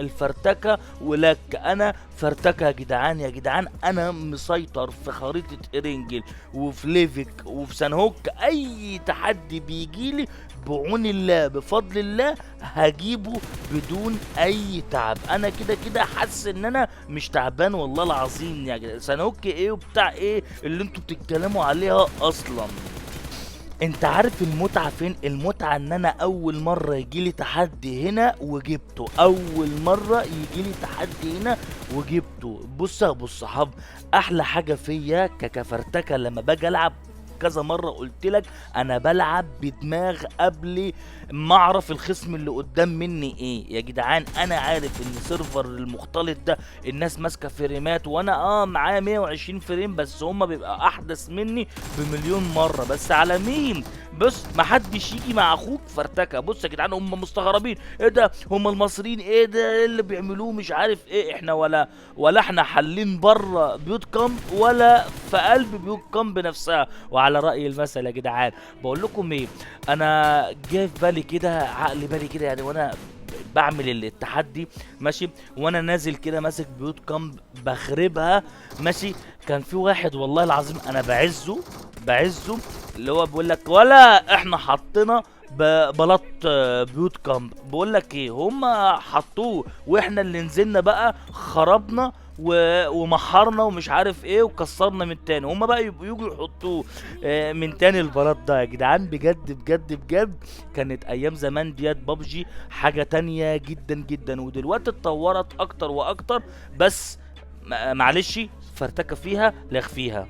الفرتكه ولك. انا فرتكه يا جدعان، يا جدعان انا مسيطر في خريطه ارنجل وفي ليفك وفي سانهوك. اي تحدي بيجيلي بعون الله بفضل الله هجيبه بدون اي تعب. انا كده كده حاسس ان انا مش تعبان والله العظيم يا جدعان. سانهوك ايه وبتاع ايه اللي انتوا بتتكلموا عليها اصلا؟ انت عارف المتعة فين؟ المتعة ان انا اول مرة يجيلي تحدي هنا وجبته، اول مرة يجيلي تحدي هنا وجبته. بص يا ابو الصحاب، احلى حاجة فيا ككفرتكة لما باجي العب كذا مرة قلت لك انا بلعب بدماغ قبل ما اعرف الخصم اللي قدام مني ايه. يا جدعان انا عارف ان سيرفر المختلط ده الناس ماسكه فريمات، وانا معايا 120 فريم، بس هما بيبقى احدث مني بمليون مره. بس على مين؟ بص محدش يجي مع اخوك فرتكه. بص يا جدعان هم مستغربين ايه ده، هم المصريين ايه ده، ايه اللي بيعملوه مش عارف ايه. احنا ولا احنا حالين بره بيوت كامب ولا في قلب بيوت كامب نفسها. وعلى رأي المثل يا جدعان بقول لكم ايه، انا جه في بالي كده، عقلي بالي كده يعني، وانا بعمل التحدي ماشي، وانا نازل كده ماسك بيوت كامب بخربها ماشي. كان في واحد والله العظيم انا بعزه اللي هو بيقول لك ولا احنا حطينا بلاط بيوت كامب. بقول لك ايه، هم حطوه واحنا اللي نزلنا بقى خربنا ومحرنا ومش عارف ايه وكسرنا من تاني. هما بقى يجوا يحطوه من تاني البلاط ده. يا جدعان بجد بجد بجد كانت ايام زمان ديت بابجي حاجة تانية جدا جدا، ودلوقتي اتطورت اكتر واكتر. بس معلش فرتكة فيها لا يخفيها.